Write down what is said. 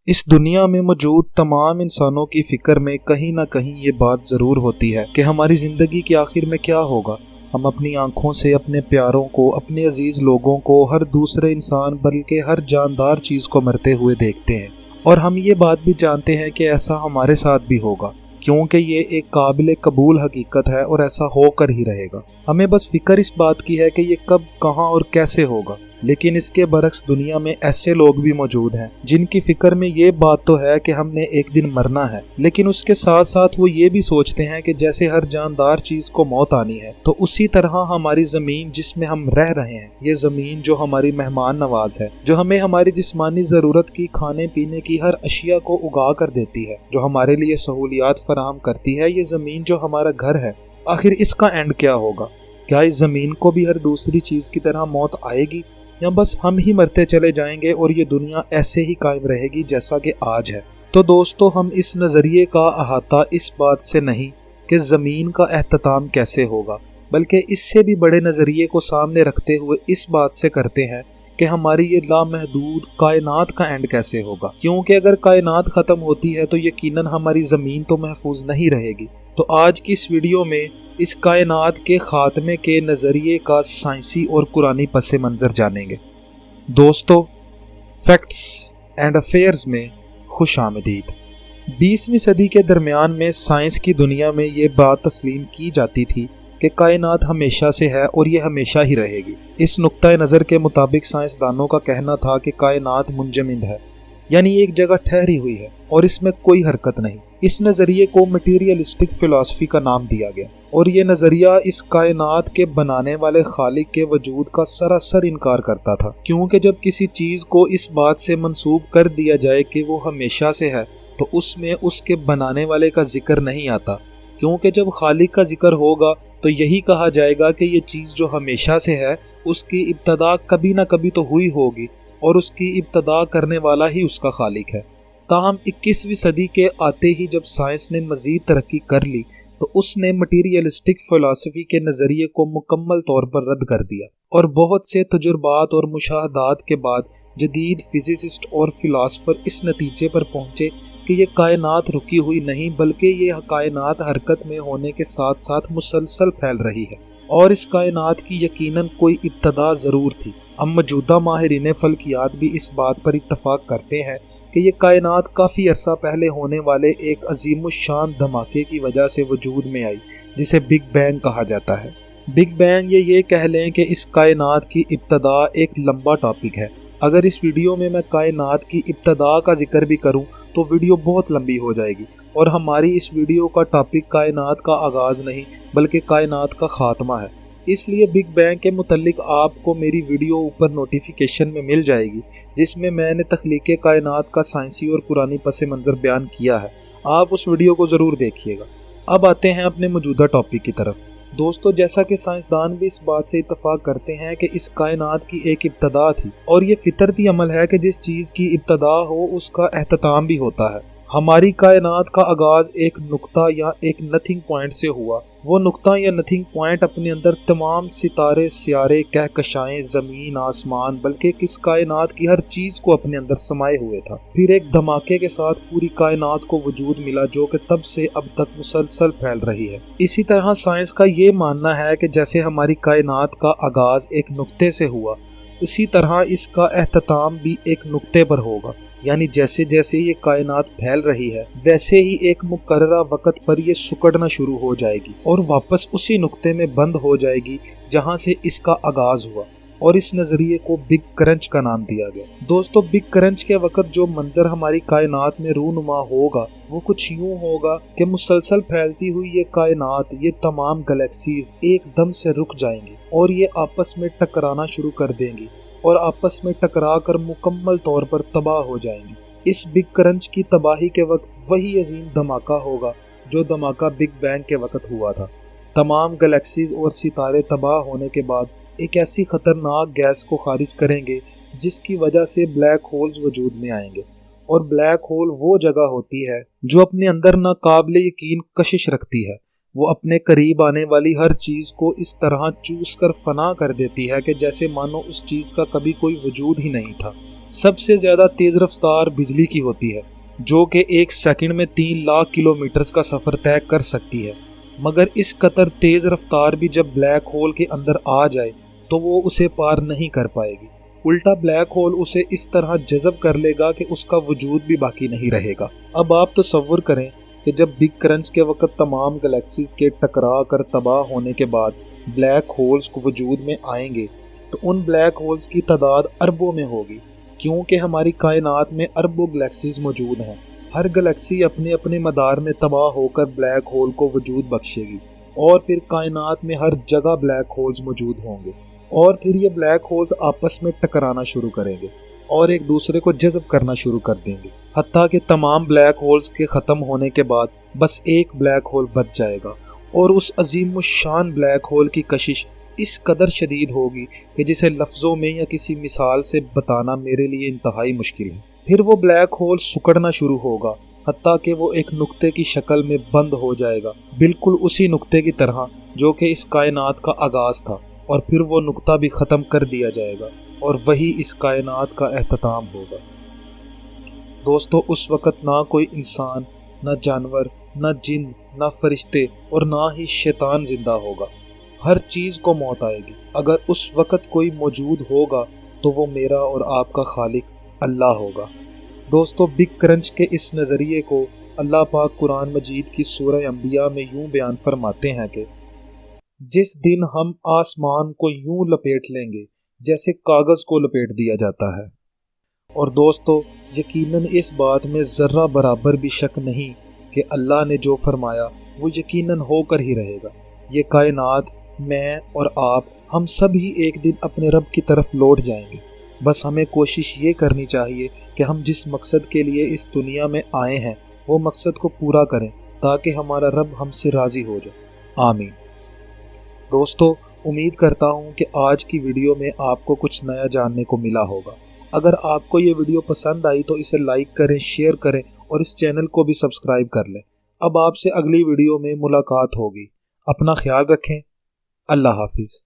इस दुनिया में मौजूद तमाम इंसानों की फिक्र में कहीं ना कहीं ये बात ज़रूर होती है कि हमारी ज़िंदगी के आखिर में क्या होगा। हम अपनी आंखों से अपने प्यारों को, अपने अजीज़ लोगों को, हर दूसरे इंसान बल्कि हर जानदार चीज़ को मरते हुए देखते हैं और हम ये बात भी जानते हैं कि ऐसा हमारे साथ भी होगा, क्योंकि ये एक काबिल कबूल हकीकत है और ऐसा होकर ही रहेगा। हमें बस फिक्र इस बात की है कि ये कब, कहाँ और कैसे होगा। लेकिन इसके बरक्स दुनिया में ऐसे लोग भी मौजूद हैं जिनकी फिक्र में ये बात तो है कि हमने एक दिन मरना है, लेकिन उसके साथ साथ वो ये भी सोचते हैं कि जैसे हर जानदार चीज को मौत आनी है, तो उसी तरह हमारी जमीन जिसमें हम रह रहे हैं, ये जमीन जो हमारी मेहमान नवाज है, जो हमें हमारी जिस्मानी जरूरत की, खाने पीने की हर अशिया को उगा कर देती है, जो हमारे लिए सहूलियात फराहम करती है, ये जमीन जो हमारा घर है, आखिर इसका एंड क्या होगा? क्या इस जमीन को भी हर दूसरी चीज की तरह मौत आएगी, या बस हम ही मरते चले जाएंगे और ये दुनिया ऐसे ही कायम रहेगी जैसा कि आज है? तो दोस्तों, हम इस नज़रिए का अहाता इस बात से नहीं कि ज़मीन का एहतताम कैसे होगा, बल्कि इससे भी बड़े नज़रिए को सामने रखते हुए इस बात से करते हैं कि हमारी ये लामहदूद कायनात का एंड कैसे होगा। क्योंकि अगर कायनात ख़त्म होती है तो यकीनन हमारी ज़मीन तो महफूज नहीं रहेगी। तो आज की इस वीडियो में इस कायनात के खात्मे के नज़रिए का साइंसी और कुरानी पस मंज़र जानेंगे। दोस्तों, फैक्ट्स एंड अफेयर्स में खुश आमदीद। 20वीं सदी के दरमियान में साइंस की दुनिया में ये बात तस्लीम की जाती थी कि कायनात हमेशा से है और ये हमेशा ही रहेगी। इस नुक्ता नज़र के मुताबिक साइंसदानों का कहना था कि कायनात मुंजमिद है, यानी एक जगह ठहरी हुई है और इसमें कोई हरकत नहीं। इस नज़रिए को मटीरियलिस्टिक फिलॉसफी का नाम दिया गया और ये नज़रिया इस कायनात के बनाने वाले खालिक के वजूद का सरासर इनकार करता था, क्योंकि जब किसी चीज़ को इस बात से मंसूब कर दिया जाए कि वो हमेशा से है तो उसमें उसके बनाने वाले का जिक्र नहीं आता, क्योंकि जब खालिक का जिक्र होगा तो यही कहा जाएगा कि ये चीज़ जो हमेशा से है उसकी इब्तदा कभी ना कभी तो हुई होगी और उसकी इब्तदा करने वाला ही उसका खालिक है। ताहम 21वीं सदी के आते ही जब साइंस ने मज़ीद तरक्की कर ली तो उसने मटीरियलिस्टिक फ़िलासफ़ी के नज़रिए को मुकम्मल तौर पर रद्द कर दिया और बहुत से तजुर्बात और मुशाहदात के बाद जदीद फिजिसिस्ट और फिलासफ़र इस नतीजे पर पहुँचे कि ये कायनात रुकी हुई नहीं, बल्कि ये कायनात हरकत में होने के साथ साथ मुसलसल फैल रही है और इस कायनात की यकीनन कोई इब्तदा ज़रूर थी। अब मौजूदा माहिरीन फ़ल्कियात भी इस बात पर इत्तफ़ाक़ करते हैं कि ये कायनात काफ़ी अरसा पहले होने वाले एक अज़ीमुश्शान धमाके की वजह से वजूद में आई, जिसे बिग बैंग कहा जाता है। बिग बैंग ये कह लें कि इस कायनात की इब्तदा एक लंबा टॉपिक है। अगर इस वीडियो में मैं कायनात की इब्तदा का जिक्र भी करूँ तो वीडियो बहुत लंबी हो जाएगी और हमारी इस वीडियो का टॉपिक कायनात का आगाज़ नहीं बल्कि कायनात का ख़ात्मा है। इसलिए बिग बैंग के मुतल्लिक आपको मेरी वीडियो ऊपर नोटिफिकेशन में मिल जाएगी, जिसमें मैंने तख्लीक़े कायनात का साइंसी और कुरानी पस मंज़र बयान किया है। आप उस वीडियो को ज़रूर देखिएगा। अब आते हैं अपने मौजूदा टॉपिक की तरफ। दोस्तों, जैसा कि साइंसदान भी इस बात से इत्तफाक करते हैं कि इस कायनात की एक इब्तदा थी और ये फितरती अमल है कि जिस चीज़ की इब्तदा हो उसका एहतताम भी होता है। हमारी कायनात का आगाज़ एक नुक्ता या एक नथिंग पॉइंट से हुआ। वो नुक्ता या नथिंग पॉइंट अपने अंदर तमाम सितारे, सियारे, कहकशाएं, ज़मीन, आसमान, बल्कि किस कायनात की हर चीज़ को अपने अंदर समाये हुए था। फिर एक धमाके के साथ पूरी कायनात को वजूद मिला जो कि तब से अब तक मुसलसल फैल रही है। इसी तरह साइंस का ये मानना है कि जैसे हमारी कायनात का आगाज़ एक नुक्ते से हुआ, उसी तरह इसका एहतताम भी एक नुक्ते पर होगा। यानी जैसे जैसे ये कायनात फैल रही है वैसे ही एक मुकर्ररा वक़्त पर ये सुकड़ना शुरू हो जाएगी और वापस उसी नुक्ते में बंद हो जाएगी जहां से इसका आगाज़ हुआ, और इस नज़रिए को बिग क्रंच का नाम दिया गया। दोस्तों, बिग क्रंच के वक़्त जो मंजर हमारी कायनात में रूनुमा होगा वो कुछ यूँ होगा कि मुसलसल फैलती हुई ये कायनात, ये तमाम गैलेक्सीज एकदम से रुक जाएंगी और ये आपस में टकराना शुरू कर देंगी और आपस में टकरा कर मुकम्मल तौर पर तबाह हो जाएंगी। इस बिग क्रंच की तबाही के वक्त वही अजीम धमाका होगा जो धमाका बिग बैंग के वक्त हुआ था। तमाम गैलेक्सीज और सितारे तबाह होने के बाद एक ऐसी ख़तरनाक गैस को खारिज करेंगे जिसकी वजह से ब्लैक होल्स वजूद में आएंगे, और ब्लैक होल वो जगह होती है जो अपने अंदर नाकाबिले यकीन कशिश रखती है। वो अपने करीब आने वाली हर चीज़ को इस तरह चूस कर फना कर देती है कि जैसे मानो उस चीज़ का कभी कोई वजूद ही नहीं था। सबसे ज्यादा तेज रफ्तार बिजली की होती है, जो कि एक सेकंड में 3 लाख किलोमीटर का सफर तय कर सकती है। मगर इस कतर तेज रफ्तार भी जब ब्लैक होल के अंदर आ जाए तो वो उसे पार नहीं कर पाएगी। उल्टा ब्लैक होल उसे इस तरह जज़ब कर लेगा कि उसका वजूद भी बाकी नहीं रहेगा। अब आप तसव्वुर करें कि जब बिग क्रंच के वक्त तमाम गैलेक्सीज के टकरा कर तबाह होने के बाद ब्लैक होल्स को वजूद में आएंगे तो उन ब्लैक होल्स की तादाद अरबों में होगी, क्योंकि हमारी कायनात में अरबों गैलेक्सीज मौजूद हैं। हर गैलेक्सी अपने अपने मदार में तबाह होकर ब्लैक होल को वजूद बख्शेगी और फिर कायनात में हर जगह ब्लैक होल्स मौजूद होंगे और फिर ये ब्लैक होल्स आपस में टकराना शुरू करेंगे और एक दूसरे को जज़ब करना शुरू कर देंगे, हत्ता कि तमाम ब्लैक होल्स के ख़त्म होने के बाद बस एक ब्लैक होल बच जाएगा। और उस अजीम शान ब्लैक होल की कशिश इस कदर शदीद होगी कि जिसे लफ्ज़ों में या किसी मिसाल से बताना मेरे लिए इंतहाई मुश्किल है। फिर वो ब्लैक होल सिकुड़ना शुरू होगा, हत्ता कि वो एक नुक्ते की शक्ल में बंद हो जाएगा, बिल्कुल उसी नुक्ते की तरह जो कि इस कायनात का आगाज़ था, और फिर वो नुक्ता भी ख़त्म कर दिया जाएगा और वही इस कायनात का एहतताम होगा। दोस्तों, उस वक़्त ना कोई इंसान, ना जानवर, ना जिन, ना फरिश्ते और ना ही शैतान जिंदा होगा। हर चीज़ को मौत आएगी। अगर उस वक़्त कोई मौजूद होगा तो वो मेरा और आपका खालिक अल्लाह होगा। दोस्तों, बिग क्रंच के इस नज़रिए को अल्लाह पाक कुरान मजीद की सूरह अंबिया में यूं बयान फरमाते हैं कि जिस दिन हम आसमान को यूं लपेट लेंगे जैसे कागज़ को लपेट दिया जाता है। और दोस्तों, यकीनन इस बात में ज़र्रा बराबर भी शक नहीं कि अल्लाह ने जो फरमाया वो यकीनन होकर ही रहेगा। ये कायनात, मैं और आप, हम सब ही एक दिन अपने रब की तरफ लौट जाएंगे। बस हमें कोशिश ये करनी चाहिए कि हम जिस मकसद के लिए इस दुनिया में आए हैं वो मकसद को पूरा करें ताकि हमारा रब हमसे राज़ी हो जाए। आमीन। दोस्तों, उम्मीद करता हूँ कि आज की वीडियो में आपको कुछ नया जानने को मिला होगा। अगर आपको ये वीडियो पसंद आई तो इसे लाइक करें, शेयर करें और इस चैनल को भी सब्सक्राइब कर लें। अब आपसे अगली वीडियो में मुलाकात होगी। अपना ख्याल रखें। अल्लाह हाफिज़।